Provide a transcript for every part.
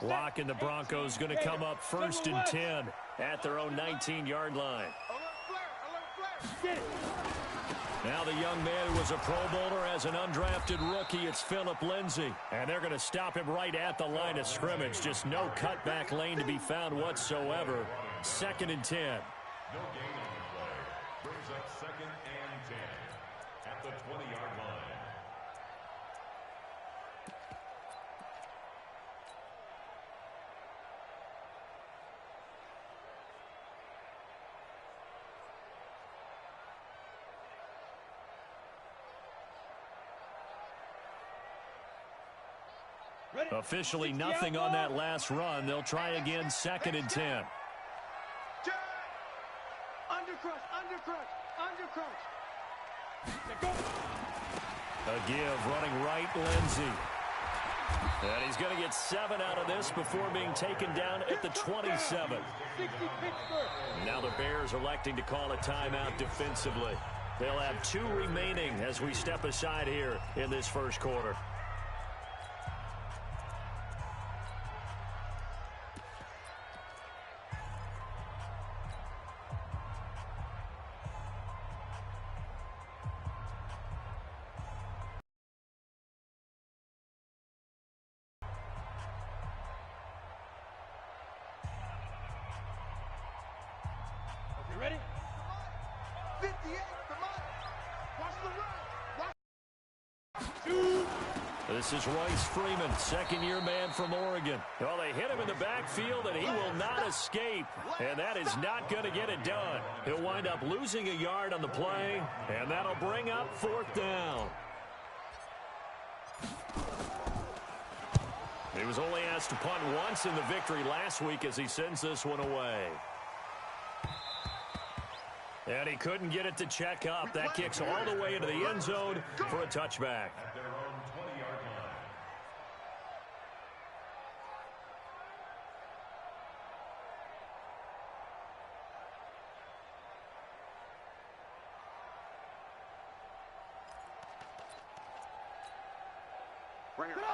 Lock and the Broncos going to come up 1st and 10 at their own 19-yard line. Now the young man who was a Pro Bowler as an undrafted rookie, it's Phillip Lindsay. And they're going to stop him right at the line of scrimmage. Just no cutback lane to be found whatsoever. 2nd and 10. No gain on the play. Brings up 2nd and 10 at the 20-yard line. Officially nothing on that last run. They'll try again, 2nd and 10. A give, running right, Lindsay. And he's going to get 7 out of this before being taken down at the 27. Now the Bears electing to call a timeout defensively. They'll have 2 remaining as we step aside here in this first quarter. Ready? 58, come on. Watch the run. This is Royce Freeman, second-year man from Oregon. Well, they hit him in the backfield, and he will not escape. And that is not going to get it done. He'll wind up losing a yard on the play, and that'll bring up 4th down. He was only asked to punt once in the victory last week as he sends this one away. And he couldn't get it to check up. That kicks all the way into the end zone for a touchback. At their own 20-yard line.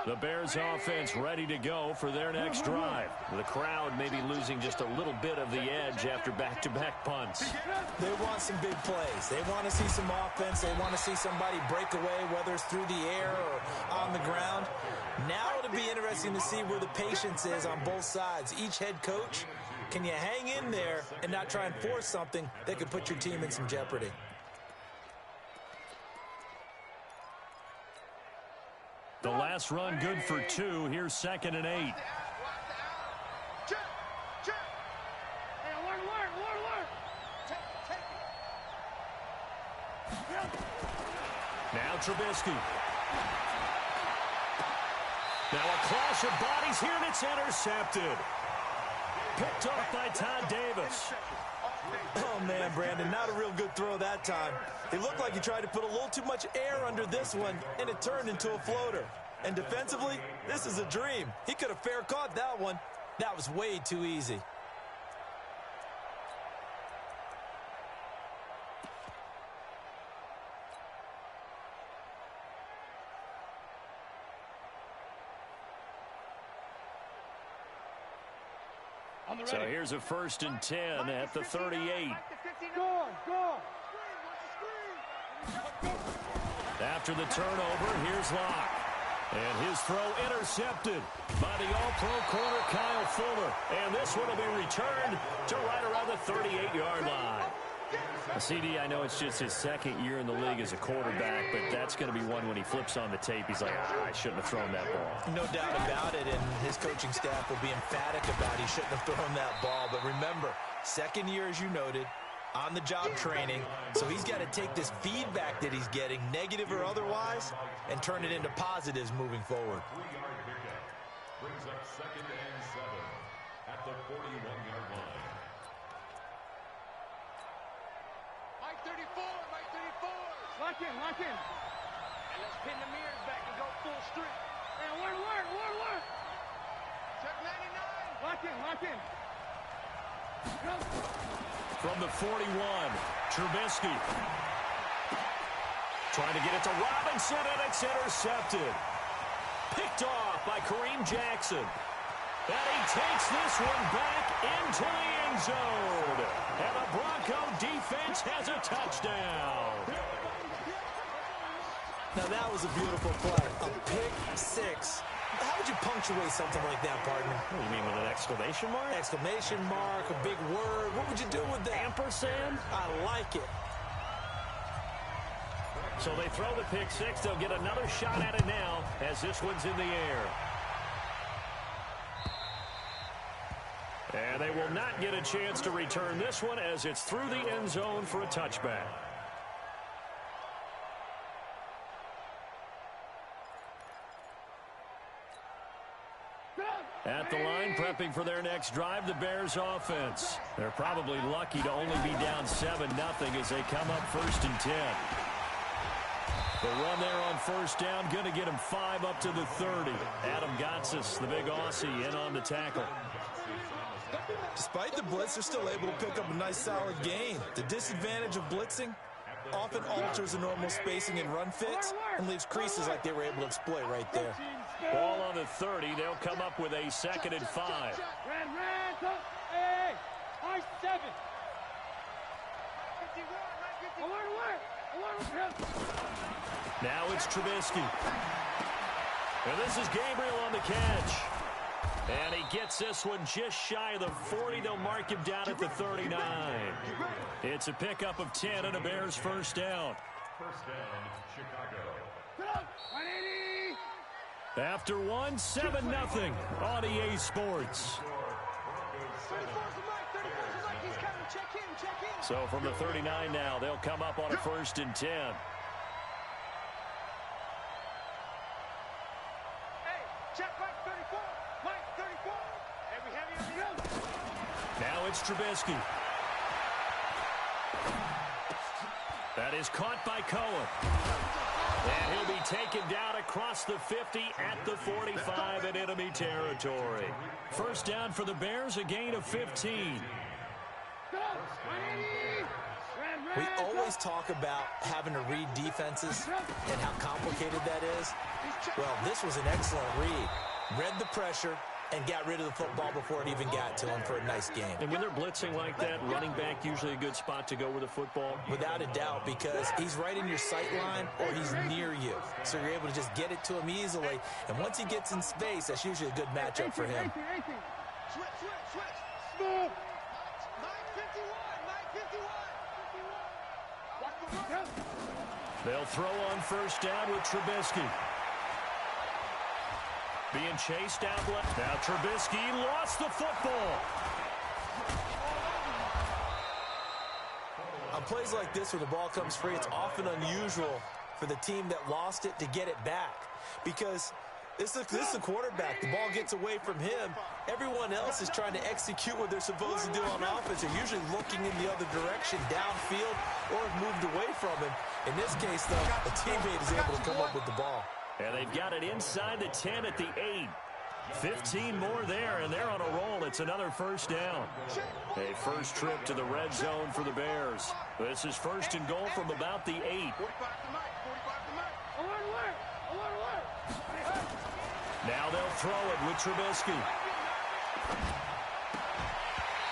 The Bears offense ready to go for their next drive. The crowd maybe losing just a little bit of the edge after back-to-back punts. They want some big plays. They want to see some offense. They want to see somebody break away, whether it's through the air or on the ground. Now it'll be interesting to see where the patience is on both sides. Each head coach, can you hang in there and not try and force something that could put your team in some jeopardy? The last run good for 2. Here's 2nd and 8. Now Trubisky. Now a clash of bodies here, and it's intercepted. Picked off by Todd Davis. Oh, man, Brandon, not a real good throw that time. It looked like he tried to put a little too much air under this one, and it turned into a floater. And defensively, this is a dream. He could have fair caught that one. That was way too easy. So here's a 1st and 10 at the 38. After the turnover, here's Locke. And his throw intercepted by the all-pro corner, Kyle Fuller. And this one will be returned to right around the 38-yard line. CD, I know it's just his 2nd year in the league as a quarterback, but that's going to be one when he flips on the tape. He's like, I shouldn't have thrown that ball. No doubt about it, and his coaching staff will be emphatic about he shouldn't have thrown that ball. But remember, 2nd year, as you noted, on-the-job training, so he's got to take this feedback that he's getting, negative or otherwise, and turn it into positives moving forward. 3-yard pickup brings up 2nd and 7 at the 41-yard line. Mike 34, Mike 34. Lock in, lock in. And let's pin the mirrors back and go full strip. And work. Check 99. Lock in, lock in. Go. From the 41, Trubisky. Trying to get it to Robinson, and it's intercepted. Picked off by Kareem Jackson. And he takes this one back into the end zone. And the Bronco defense has a touchdown. Now that was a beautiful play. A pick six. How would you punctuate something like that, partner? What do you mean, with an exclamation mark? Exclamation mark, a big word. What would you do with that? Ampersand? I like it. So they throw the pick six. They'll get another shot at it now as this one's in the air. And they will not get a chance to return this one as it's through the end zone for a touchback. At the line, prepping for their next drive, the Bears offense. They're probably lucky to only be down 7-0 as they come up 1st and 10. The run there on first down, going to get him 5 up to the 30. Adam Gotsis, the big Aussie, in on the tackle. Despite the blitz, they're still able to pick up a nice solid gain. The disadvantage of blitzing often alters the normal spacing and run fits and leaves creases like they were able to exploit right there. Ball on the 30. They'll come up with a 2nd and 5. Now it's Trubisky. And this is Gabriel on the catch. And he gets this one just shy of the 40. They'll mark him down at the 39. It's a pickup of 10 and a Bears first down. First down, Chicago. After 7-0 on EA Sports. So from the 39 now, they'll come up on a 1st and 10. Now it's Trubisky. That is caught by Cohen. And he'll be taken down across the 50 at the 45 in enemy territory. First down for the Bears, a gain of 15. We always talk about having to read defenses and how complicated that is. Well, this was an excellent read. Read the pressure and got rid of the football before it even got to him for a nice game. And when they're blitzing like that, running back usually a good spot to go with the football? Without a doubt, because he's right in your sight line or he's near you. So you're able to just get it to him easily. And once he gets in space, that's usually a good matchup for him. They'll throw on first down with Trubisky. Being chased out left. Now Trubisky lost the football. On plays like this where the ball comes free, it's often unusual for the team that lost it to get it back. Because this is the quarterback. The ball gets away from him. Everyone else is trying to execute what they're supposed to do on offense. They're usually looking in the other direction, downfield, or have moved away from him. In this case, though, a teammate is able to come up with the ball. And they've got it inside the 10 at the 8. 15 more there, and they're on a roll. It's another first down. A first trip to the red zone for the Bears. This is 1st and goal from about the 8. Now they'll throw it with Trubisky.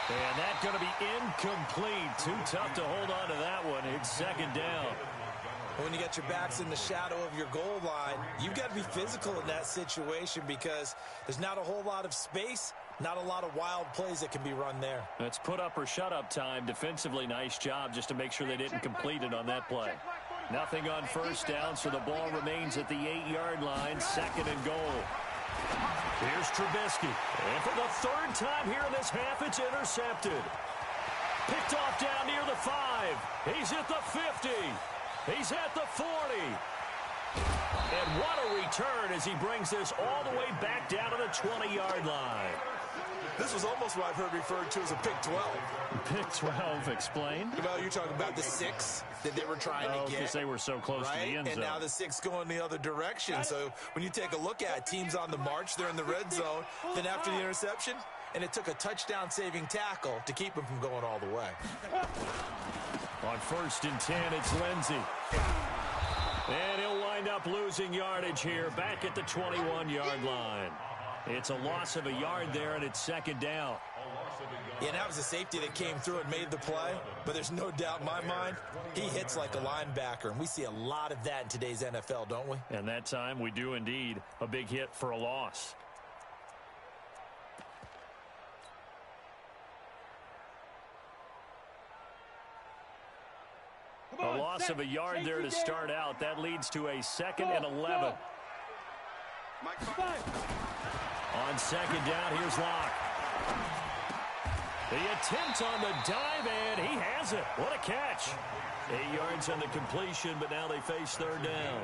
And that's going to be incomplete. Too tough to hold on to that one. It's 2nd down. When you got your backs in the shadow of your goal line, you've got to be physical in that situation because there's not a whole lot of space, not a lot of wild plays that can be run there. It's put up or shut up time. Defensively, nice job just to make sure they didn't complete it on that play. Nothing on first down, so the ball remains at the 8-yard line, 2nd and goal. Here's Trubisky. And for the 3rd time here in this half, it's intercepted. Picked off down near the 5. He's at the 50. He's at the 40. And what a return as he brings this all the way back down to the 20-yard line. This was almost what I've heard referred to as a pick 12. Pick 12, explain. Well, you're talking about the 6 that they were trying to get. Because they were so close to the end zone. And now the 6 going the other direction. So when you take a look at teams on the march, they're in the red zone. Then after the interception, and it took a touchdown-saving tackle to keep them from going all the way. On 1st and 10, it's Lindsey. And he'll wind up losing yardage here back at the 21-yard line. It's a loss of a yard there, and it's second down. Yeah, that was a safety that came through and made the play, but there's no doubt in my mind, he hits like a linebacker, and we see a lot of that in today's NFL, don't we? And that time we do indeed. A big hit for a loss. A loss of a yard there to start out. That leads to a 2nd and 11. On second down, here's Locke. The attempt on the dive, and he has it. What a catch. 8 yards on the completion, but now they face third down.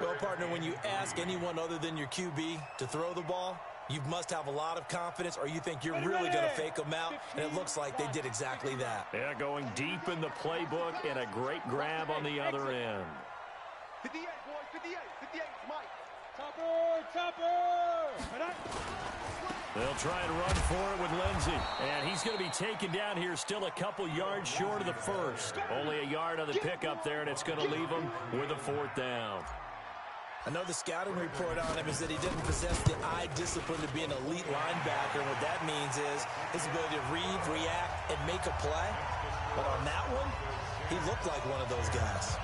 Well, partner, when you ask anyone other than your QB to throw the ball, you must have a lot of confidence, or you think you're really going to fake them out, and it looks like they did exactly that. Yeah, going deep in the playbook, and a great grab on the other end. 58, boys, 58, 58, Mike. Topper! They'll try and run for it with Lindsey. And he's going to be taken down here, still a couple yards short of the first. Only a yard on the pickup there, and it's going to leave him with a 4th down. I know the scouting report on him is that he didn't possess the eye discipline to be an elite linebacker. What that means is his ability to read, react, and make a play. But on that one, he looked like one of those guys.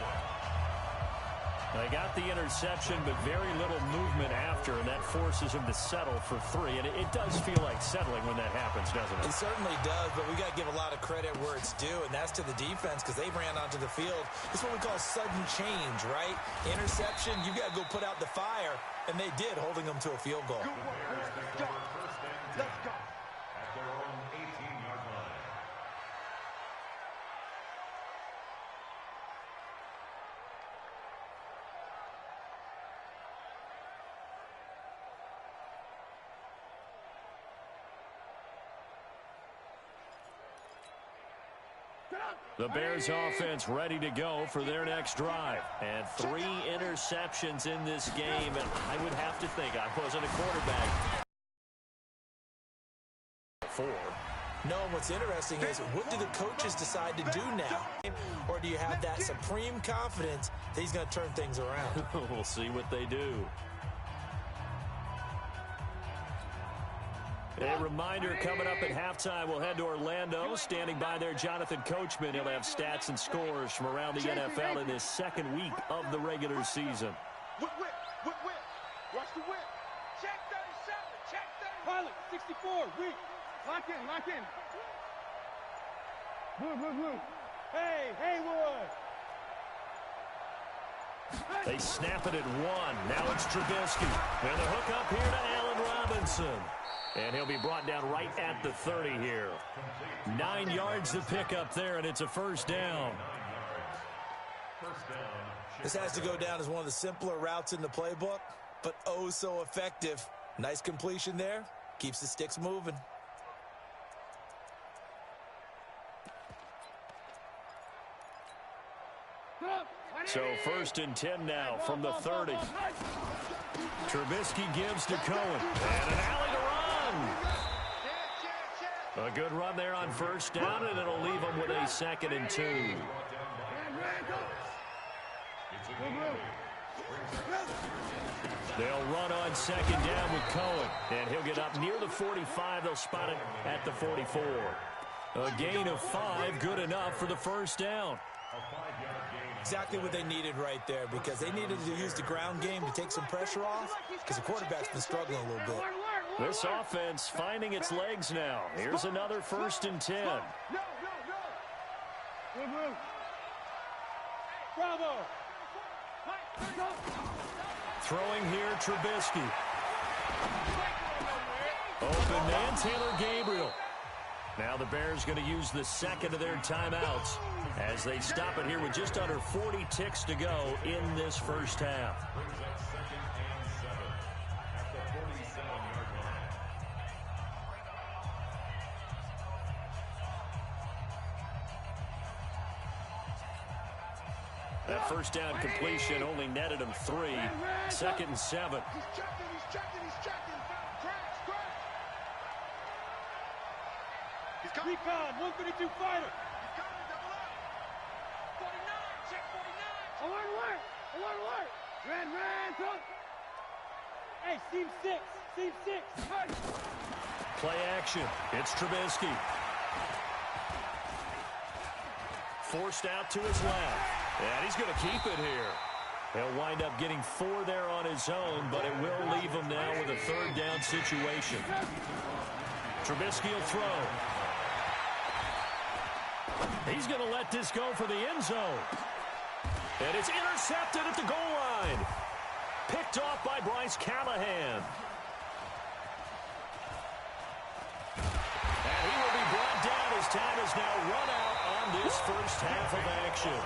They got the interception, but very little movement after, and that forces him to settle for 3. And it does feel like settling when that happens, doesn't it? It certainly does, but we got to give a lot of credit where it's due, and that's to the defense because they ran onto the field. It's what we call sudden change, right? Interception, you got to go put out the fire, and they did, holding them to a field goal. Good work. Let's go. Let's go. At their own 18-yard line. The Bears offense ready to go for their next drive. And 3 interceptions in this game, and I would have to think I wasn't a quarterback. 4. No, what's interesting is what do the coaches decide to do now? Or do you have that supreme confidence that he's going to turn things around? We'll see what they do. A reminder, coming up at halftime, we'll head to Orlando. Standing by there, Jonathan Coachman. He'll have stats and scores from around the NFL in this 2nd week of the regular season. Whip. Watch the whip. Check 37. Check 30. Pilot, 64. Weak. Lock in. Blue. Hey, Haywood. They snap it at 1. Now it's Trubisky. And the hook up here to Allen Robinson. And he'll be brought down right at the 30 here. 9 yards to pick up there, and it's a 1st down. This has to go down as one of the simpler routes in the playbook, but oh so effective. Nice completion there. Keeps the sticks moving. So 1st and 10 now from the 30. Trubisky gives to Cohen. And an alley to run. A good run there on 1st down, and it'll leave him with a 2nd and 2. They'll run on 2nd down with Cohen. And he'll get up near the 45. They'll spot it at the 44. A gain of 5, good enough for the 1st down. Exactly what they needed right there, because they needed to use the ground game to take some pressure off, because the quarterback's been struggling a little bit. This offense finding its legs now. Here's another 1st and 10. Bravo. Throwing here, Trubisky. Open man, Taylor Gabriel. Now the Bears going to use the 2nd of their timeouts as they stop it here with just under 40 ticks to go in this 1st half. That 1st down completion only netted him 3. 2nd and 7. He's checking. Crash. He's coming. Recon, 132 fighter. He's coming, double up. 49, check 49. Alert. Ran, throw. Hey, seam six. Seam six. Hey. Play action. It's Trubisky. Forced out to his left. And he's going to keep it here. He'll wind up getting 4 there on his own, but it will leave him now with a third down situation. Trubisky will throw. He's going to let this go for the end zone. And it's intercepted at the goal line. Picked off by Bryce Callahan. And he will be brought down as time is now run out on this first half of action.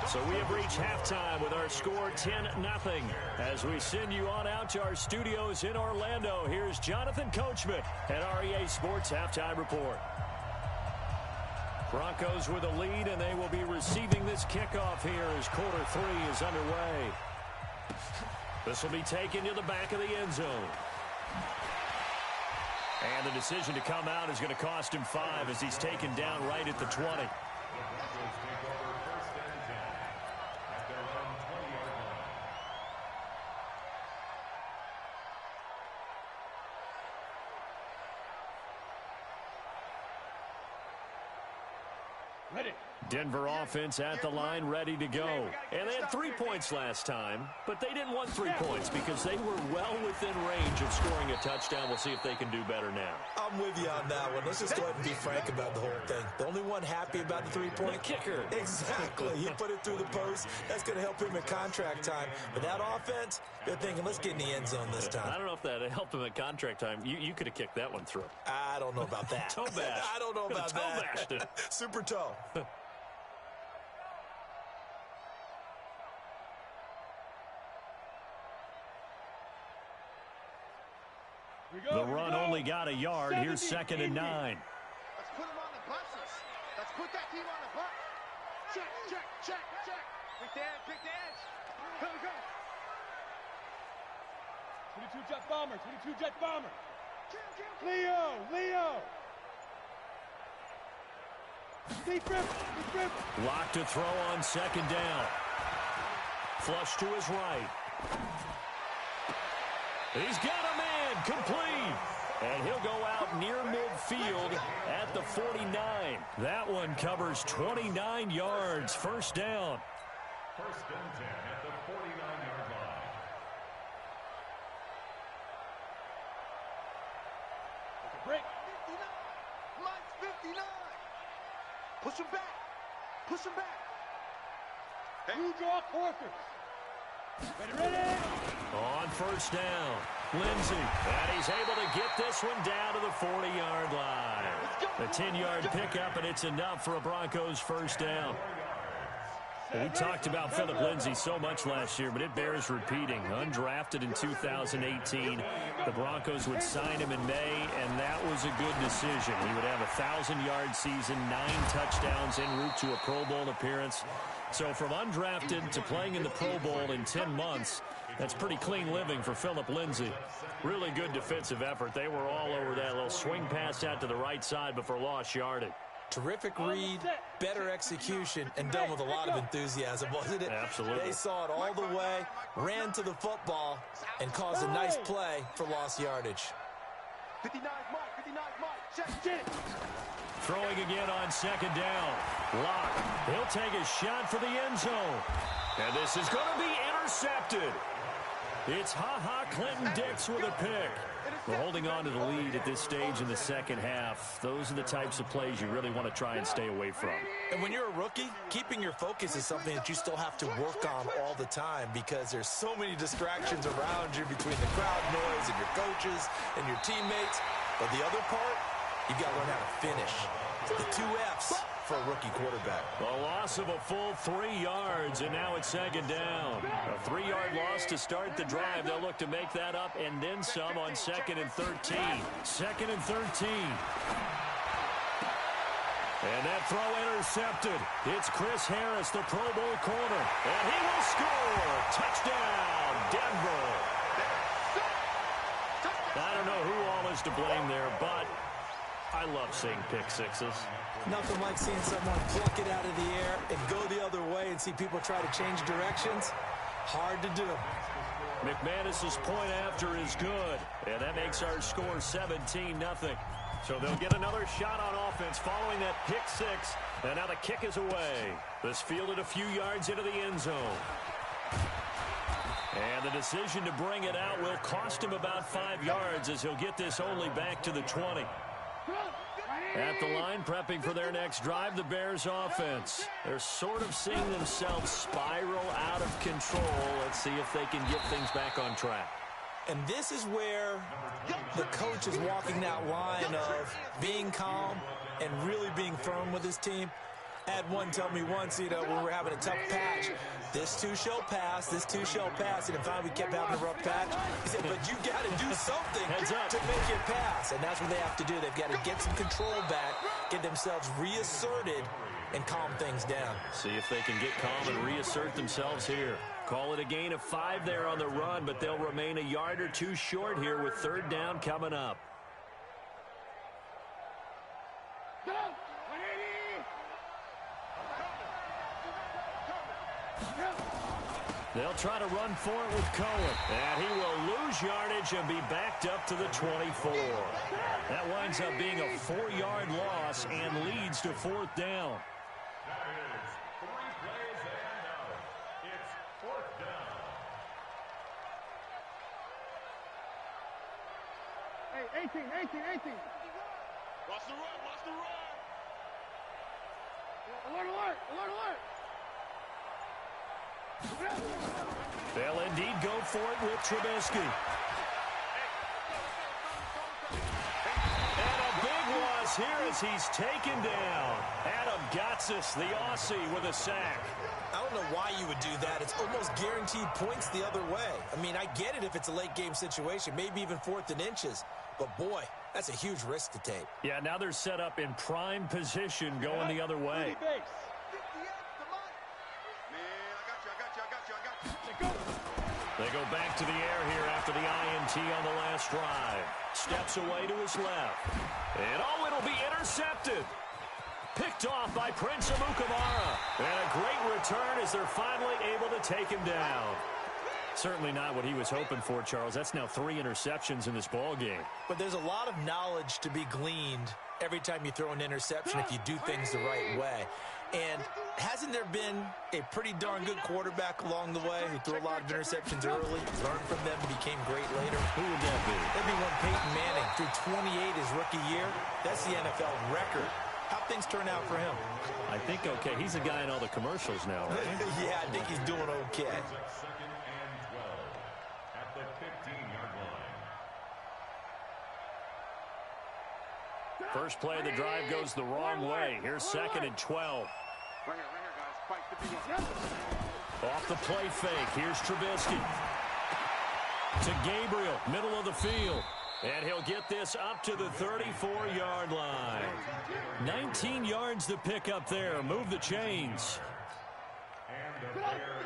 So we have reached halftime with our score 10-0. As we send you on out to our studios in Orlando, here's Jonathan Coachman at REA Sports Halftime Report. Broncos with a lead, and they will be receiving this kickoff here as quarter 3 is underway. This will be taken to the back of the end zone. And the decision to come out is going to cost him 5 as he's taken down right at the 20. Denver offense at the line, ready to go. And they had 3 points last time, but they didn't want 3 points because they were well within range of scoring a touchdown. We'll see if they can do better now. I'm with you on that one. Let's just go ahead and be frank about the whole thing. The only one happy about the 3-point? The kicker. Exactly. He put it through the post. That's going to help him in contract time. But that offense, they're thinking, let's get in the end zone this time. I don't know if that helped him at contract time. You could have kicked that one through. I don't know about that. Toe bash. I don't know about toe that. Bashed it. Super toe. The run only got a yard. Here's 2nd and 9. Let's put him on the buses. Let's put that team on the bus. Check, check, check, check. Pick the edge, pick the edge. Go, go. 22 jet bomber, 22 jet bomber. Leo. Deep rip. Lock to throw on 2nd down. Flush to his right. He's got a man, complete. And he'll go out near midfield at the 49. That one covers 29 yards. First down. 1st and 10 at the 49-yard line. Take a break. 59. Mine's 59. Push him back. Push him back. You draw quarters. Ready. On 1st down, Lindsey. And he's able to get this one down to the 40-yard line. The 10-yard pickup, and it's enough for a Broncos first down. We talked about Phillip Lindsay so much last year, but it bears repeating. Undrafted in 2018, the Broncos would sign him in May, and that was a good decision. He would have a 1,000-yard season, 9 touchdowns en route to a Pro Bowl appearance. So from undrafted to playing in the Pro Bowl in 10 months, that's pretty clean living for Phillip Lindsay. Really good defensive effort. They were all over that little swing pass out to the right side, but for lost yardage. Terrific read, better execution, and done with a lot of enthusiasm, wasn't it? Absolutely. They saw it all the way, ran to the football, and caused a nice play for lost yardage. 59 Mike, check it. Throwing again on 2nd down. Lock. He'll take a shot for the end zone. And this is going to be intercepted. It's Ha-Ha Clinton-Dix with a pick. We're holding on to the lead at this stage in the second half. Those are the types of plays you really want to try and stay away from. And when you're a rookie, keeping your focus is something that you still have to work on all the time because there's so many distractions around you between the crowd noise and your coaches and your teammates. But the other part, you've got to learn how to finish. The 2 F's for a rookie quarterback. A loss of a full 3 yards, and now it's 2nd down. A 3-yard loss to start the drive. They'll look to make that up and then some on 2nd and 13. 2nd and 13. And that throw intercepted. It's Chris Harris, the Pro Bowl corner. And he will score. Touchdown, Denver. I don't know who all is to blame there, but I love seeing pick sixes. Nothing like seeing someone pluck it out of the air and go the other way and see people try to change directions. Hard to do. McManus's point after is good, and that makes our score 17-0. So they'll get another shot on offense following that pick six, and now the kick is away. This fielded a few yards into the end zone. And the decision to bring it out will cost him about 5 yards as he'll get this only back to the 20. At the line, prepping for their next drive, the Bears offense. They're sort of seeing themselves spiral out of control. Let's see if they can get things back on track. And this is where the coach is walking that line of being calm and really being firm with his team. I had one tell me once, when we were having a tough patch, this too shall pass, this too shall pass. And finally we kept having a rough patch. He said, but you got to do something to make it pass. And that's what they have to do. They've got to get some control back, get themselves reasserted, and calm things down. See if they can get calm and reassert themselves here. Call it a gain of 5 there on the run, but they'll remain a yard or two short here with third down coming up. They'll try to run for it with Cohen. And he will lose yardage and be backed up to the 24. That winds up being a 4-yard loss and leads to fourth down. That is 3 plays and out. It's fourth down. Hey, 18. Watch the run, Alert. They'll indeed go for it with Trubisky. And a big loss here as he's taken down. Adam Gotsis, the Aussie, with a sack. I don't know why you would do that. It's almost guaranteed points the other way. I mean, I get it if it's a late game situation, maybe even 4th and inches. But, boy, that's a huge risk to take. Yeah, now they're set up in prime position going the other way. They go back to the air here after the INT on the last drive. Steps away to his left. And, it'll be intercepted. Picked off by Prince Amukamara. And a great return as they're finally able to take him down. Certainly not what he was hoping for, Charles. That's now 3 interceptions in this ball game. But there's a lot of knowledge to be gleaned every time you throw an interception if you do things the right way. And hasn't there been a pretty darn good quarterback along the way who threw a lot of interceptions early, learned from them, and became great later? Who would that be? That'd be one Peyton Manning threw 28 his rookie year. That's the NFL record. How'd things turn out for him? I think okay. He's a guy in all the commercials now, right? Yeah, I think he's doing okay. Second and 12 at the 15-yard line. First play of the drive goes the wrong way. Here's 2nd and 12. Right here, guys. Fight the beat. Off the play fake. Here's Trubisky. To Gabriel, middle of the field. And he'll get this up to the 34-yard line. 19 yards to pick up there. Move the chains. And the Bears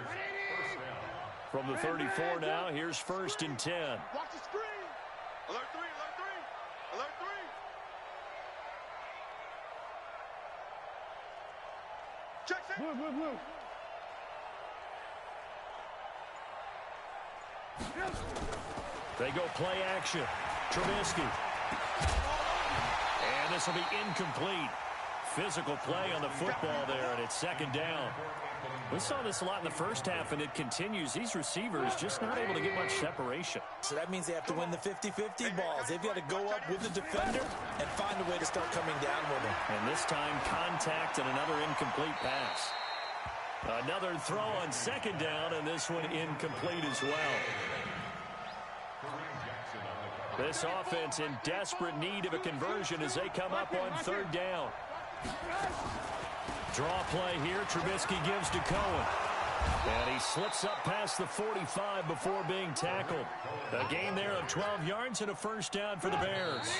first down. From the 34 now, here's 1st and 10. Watch the screen. Alert 3. Check it. Blue. They go play action. Trubisky. And this will be incomplete. Physical play on the football there, and it's 2nd down. We saw this a lot in the first half, and it continues. These receivers just not able to get much separation. So that means they have to win the 50-50 balls. They've got to go up with the defender and find a way to start coming down with him. And this time, contact and another incomplete pass. Another throw on 2nd down, and this one incomplete as well. This offense in desperate need of a conversion as they come up on 3rd down. Draw play here. Trubisky gives to Cohen. And he slips up past the 45 before being tackled. A gain there of 12 yards and a first down for the Bears.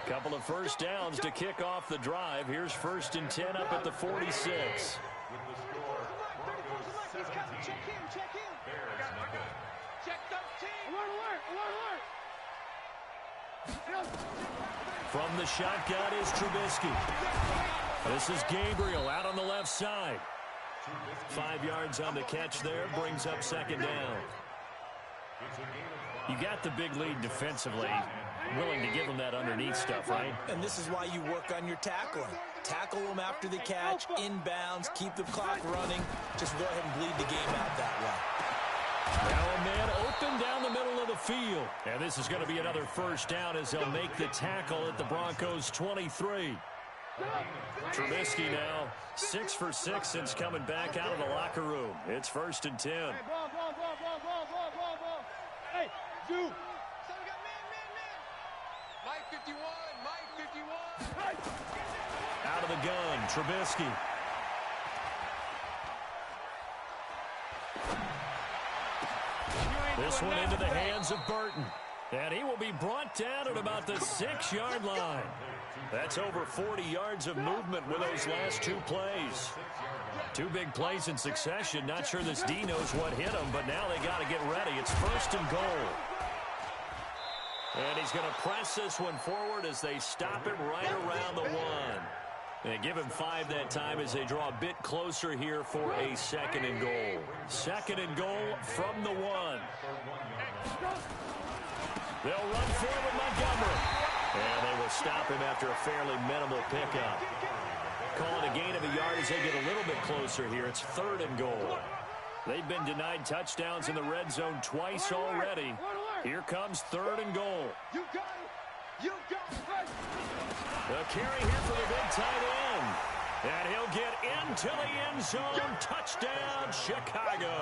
Couple of first downs to kick off the drive. Here's 1st and 10 up at the 46. With the score, Broncos 17. Check in. Bears nothing. Check 13. Alert. From the shotgun is Trubisky. This is Gabriel out on the left side. 5 yards on the catch there, brings up 2nd down. You got the big lead defensively. Willing to give them that underneath stuff, right? And this is why you work on your tackling. Tackle them after the catch, inbounds, keep the clock running. Just go ahead and bleed the game out that way. Now a man open down the middle of the field. And this is going to be another first down as they'll make the tackle at the Broncos' 23. Trubisky now 6 for 6 since coming back out of the locker room. It's 1st and 10. Hey, Hey, you. Mike 51, Mike 51. Out of the gun, Trubisky. This one into the hands of Burton. And he will be brought down at about the 6-yard line. That's over 40 yards of movement with those last 2 plays. 2 big plays in succession. Not sure this D knows what hit him, but now they got to get ready. It's 1st and goal. And he's going to press this one forward as they stop him right around the 1. And give him 5 that time as they draw a bit closer here for a 2nd and goal. 2nd and goal from the 1. They'll run for it with Montgomery. And they will stop him after a fairly minimal pickup. Call it a gain of a yard as they get a little bit closer here. It's 3rd and goal. They've been denied touchdowns in the red zone twice already. Here comes 3rd and goal. You got it. You got it. The carry here for the big tight end. And he'll get into the end zone. Touchdown, Chicago.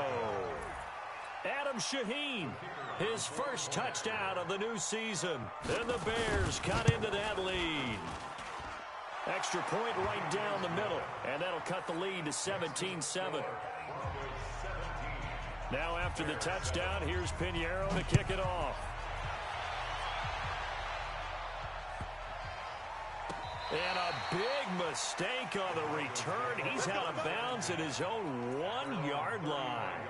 Adam Shaheen, his first touchdown of the new season. And the Bears cut into that lead. Extra point right down the middle. And that'll cut the lead to 17-7. Now after the touchdown, here's Pinheiro to kick it off. And a big mistake on the return. He's out of bounds at his own 1-yard line.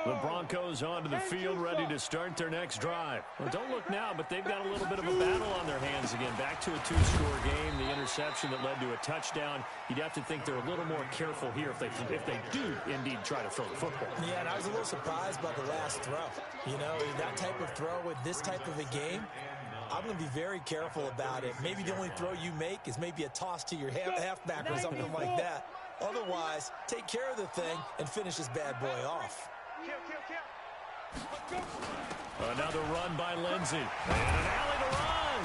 The Broncos onto the field, ready to start their next drive. Well, don't look now, but they've got a little bit of a battle on their hands again. Back to a 2-score game, the interception that led to a touchdown. You'd have to think they're a little more careful here if they do indeed try to throw the football. Yeah, and I was a little surprised by the last throw. You know, that type of throw with this type of a game, I'm going to be very careful about it. Maybe the only throw you make is maybe a toss to your halfback or something like that. Otherwise, take care of the thing and finish this bad boy off. Another run by Lindsey. And an alley to run.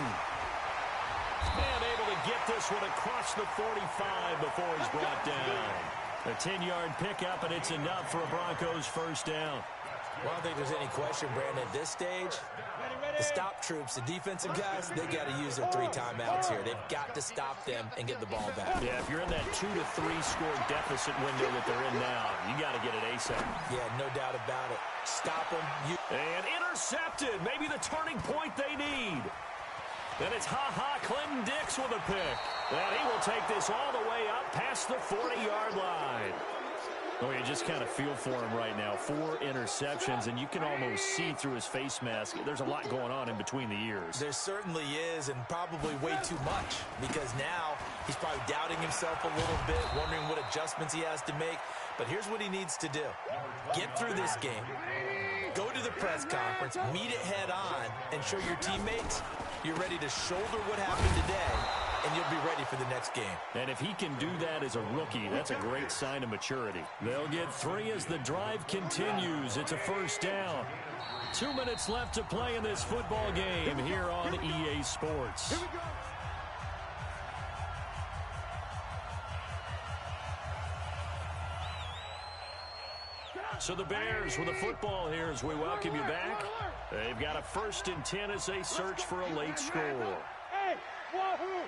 And able to get this one across the 45 before he's brought down. A 10-yard pickup, and it's enough for a Broncos first down. Well, I don't think there's any question, Brandon, at this stage, the stop troops, the defensive guys, they got to use their 3 timeouts here. They've got to stop them and get the ball back. Yeah, if you're in that 2 to 3 score deficit window that they're in now, you got to get it ASAP. Yeah, no doubt about it. Stop them. And intercepted. Maybe the turning point they need. And it's Clinton Dix with a pick. And he will take this all the way up past the 40-yard line. Oh, you just kind of feel for him right now. 4 interceptions, and you can almost see through his face mask. There's a lot going on in between the ears. There certainly is, and probably way too much, because now he's probably doubting himself a little bit, wondering what adjustments he has to make. But here's what he needs to do. Get through this game. Go to the press conference, meet it head on, and show your teammates you're ready to shoulder what happened today, and you'll be ready for the next game. And if he can do that as a rookie, that's a great sign of maturity. They'll get 3 as the drive continues. It's a first down. 2 minutes left to play in this football game here on EA Sports. Here we go. So the Bears with the football here as we welcome you back. They've got a 1st and 10 as they search for a late score. Hey, wahoo!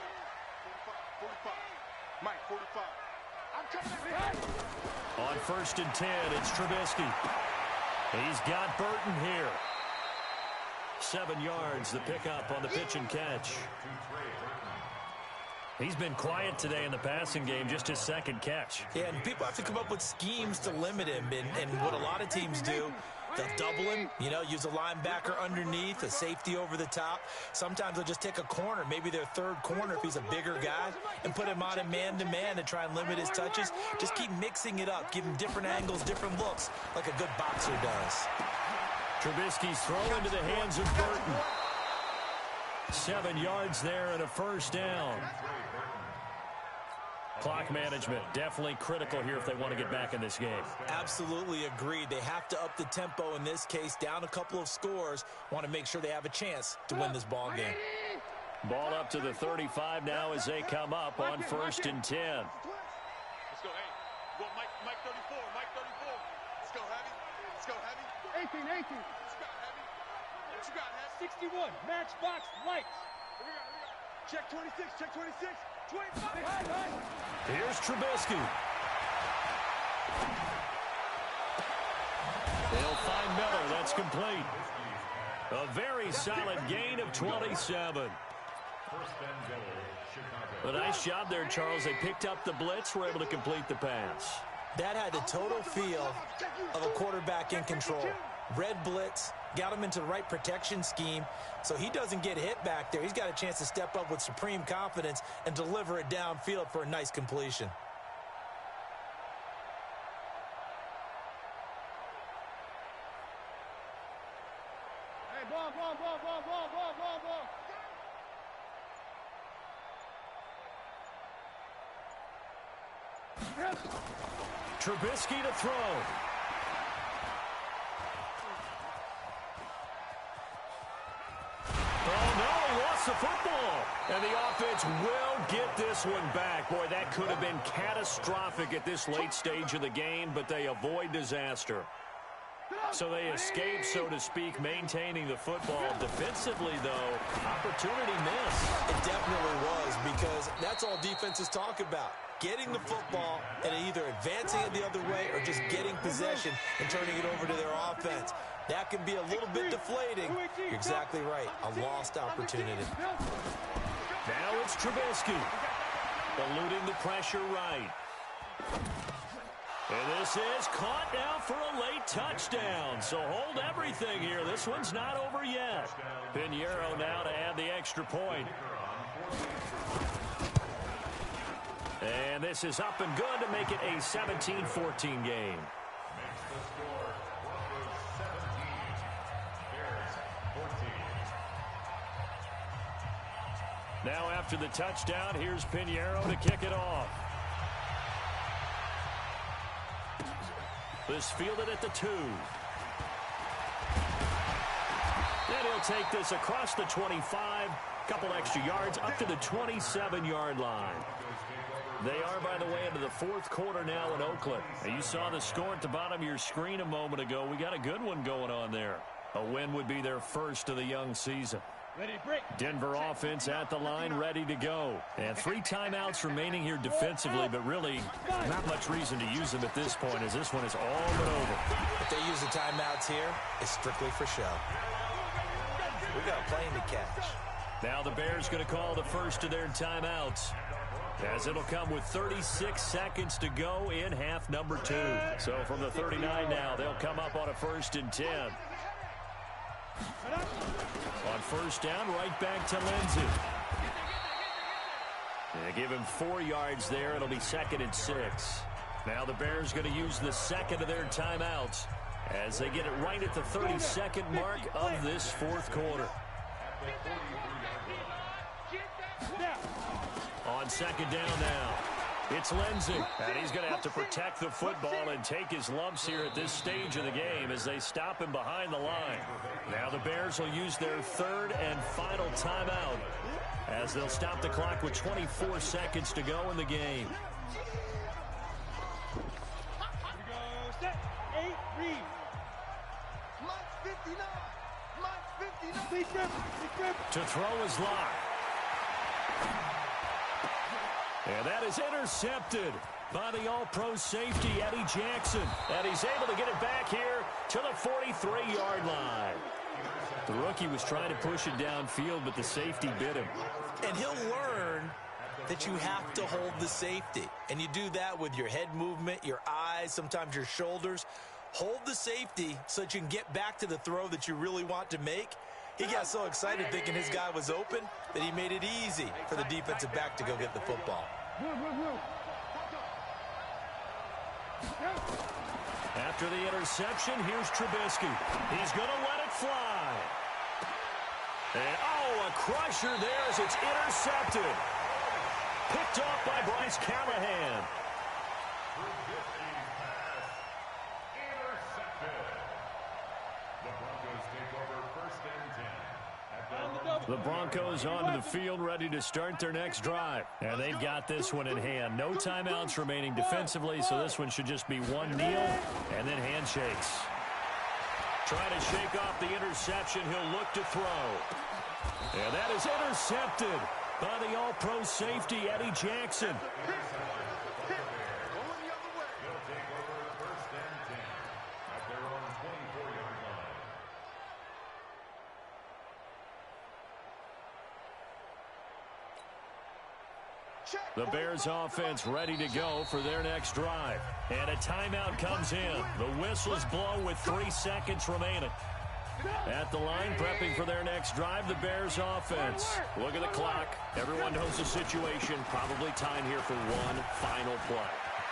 45. Mike, 45. I'm coming. On 1st and 10, it's Trubisky. He's got Burton here. 7 yards, the pickup on the pitch and catch. He's been quiet today in the passing game, just his 2nd catch. Yeah, and people have to come up with schemes to limit him. And what a lot of teams do They'll double him, use a linebacker underneath, a safety over the top. Sometimes they'll just take a corner, maybe their third corner if he's a bigger guy, and put him on a man-to-man and try and limit his touches. Just keep mixing it up, give him different angles, different looks, like a good boxer does. Trubisky's throw into the hands of Burton. 7 yards there and a first down. Clock management, definitely critical here if they want to get back in this game. Absolutely agreed. They have to up the tempo in this case, down a couple of scores. Want to make sure they have a chance to win this ball game. Ball up to the 35 now as they come up on 1st and 10. Let's go, hey. Go Mike 34, Mike 34. Let's go heavy. Let's go heavy. 18. Let's go heavy. What you got, heavy? 61, matchbox, lights. Here we go. Check 26, check 26. 25. Here's Trubisky. They'll find Miller. That's complete. A very solid gain of 27. A nice job there, Charles. They picked up the blitz, were able to complete the pass. That had the total feel of a quarterback in control. Red blitz, got him into the right protection scheme, so he doesn't get hit back there. He's got a chance to step up with supreme confidence and deliver it downfield for a nice completion. Hey, ball. Trubisky to throw. Oh, no, he lost the football. And the offense will get this one back. Boy, that could have been catastrophic at this late stage of the game, but they avoid disaster. So they escape, so to speak, maintaining the football. Defensively, though, opportunity missed. It definitely was, because that's all defenses talk about. Getting the football and either advancing it the other way or just getting possession and turning it over to their offense. That can be a little bit deflating. You're exactly right. A lost opportunity. Now it's Trubisky. Eluding the pressure right. And this is caught now for a late touchdown. So hold everything here. This one's not over yet. Pinheiro now to add the extra point. And this is up and good to make it a 17-14 game. Now after the touchdown, here's Pinheiro to kick it off. This fielded at the 2. And he'll take this across the 25. Couple extra yards up to the 27-yard line. They are, by the way, into the 4th quarter now in Oakland. And you saw the score at the bottom of your screen a moment ago. We got a good one going on there. A win would be their first of the young season. Ready, break. Denver offense at the line, ready to go. And 3 timeouts remaining here defensively, but really not much reason to use them at this point, as this one is all but over. If they use the timeouts here, it's strictly for show. We got a plane to catch. Now the Bears going to call the first of their timeouts, as it'll come with 36 seconds to go in half number 2. So from the 39 now, they'll come up on a 1st and 10. On 1st down, right back to Lindsey. They give him 4 yards there. It'll be 2nd and 6. Now the Bears going to use the second of their timeouts as they get it right at the 32nd mark of this 4th quarter. On 2nd down now, it's Lindsey, and he's going to have to protect the football and take his lumps here at this stage of the game as they stop him behind the line. Now the Bears will use their 3rd and final timeout as they'll stop the clock with 24 seconds to go in the game. Set, 8, read. Mike 59. To throw is Locke. And that is intercepted by the all-pro safety, Eddie Jackson. And he's able to get it back here to the 43-yard line. The rookie was trying to push it downfield, but the safety bit him. And he'll learn that you have to hold the safety. And you do that with your head movement, your eyes, sometimes your shoulders. hold the safety so that you can get back to the throw that you really want to make. He got so excited thinking his guy was open that he made it easy for the defensive back to go get the football. After the interception, here's Trubisky. He's going to let it fly. And, oh, a crusher there as it's intercepted. Picked off by Bryce Callahan. The Broncos onto the field, ready to start their next drive. And they've got this one in hand. No timeouts remaining defensively, so this one should just be one kneel and then handshakes. Trying to shake off the interception. He'll look to throw. And that is intercepted by the All-Pro safety, Eddie Jackson. The Bears offense ready to go for their next drive. And a timeout comes in. The whistles blow with 3 seconds remaining. At the line, prepping for their next drive, the Bears offense. Look at the clock. Everyone knows the situation. Probably time here for one final play.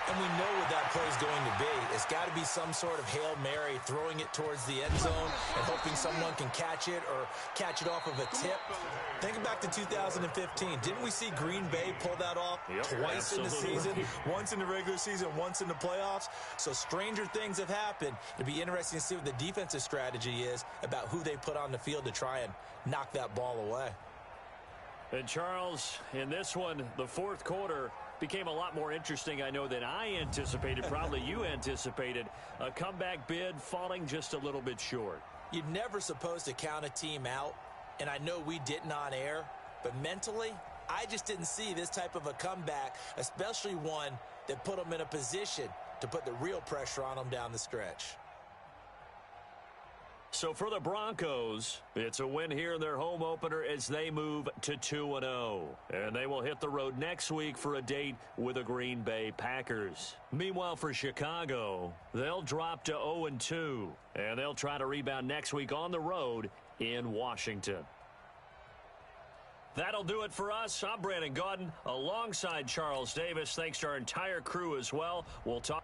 And we know what that play is going to be. It's got to be some sort of Hail Mary, throwing it towards the end zone and hoping someone can catch it or catch it off of a tip. Think back to 2015. Didn't we see Green Bay pull that off twice in the season? Once in the regular season, once in the playoffs. So stranger things have happened. It'd be interesting to see what the defensive strategy is about who they put on the field to try and knock that ball away. And Charles, in this one, the fourth quarter became a lot more interesting, I know, than I anticipated. Probably you anticipated. A comeback bid falling just a little bit short. You're never supposed to count a team out, and I know we didn't on air, but mentally, I just didn't see this type of a comeback, especially one that put them in a position to put the real pressure on them down the stretch. So for the Broncos, it's a win here in their home opener as they move to 2-0. And they will hit the road next week for a date with the Green Bay Packers. Meanwhile, for Chicago, they'll drop to 0-2. And they'll try to rebound next week on the road in Washington. That'll do it for us. I'm Brandon Gaudin alongside Charles Davis. Thanks to our entire crew as well. We'll talk.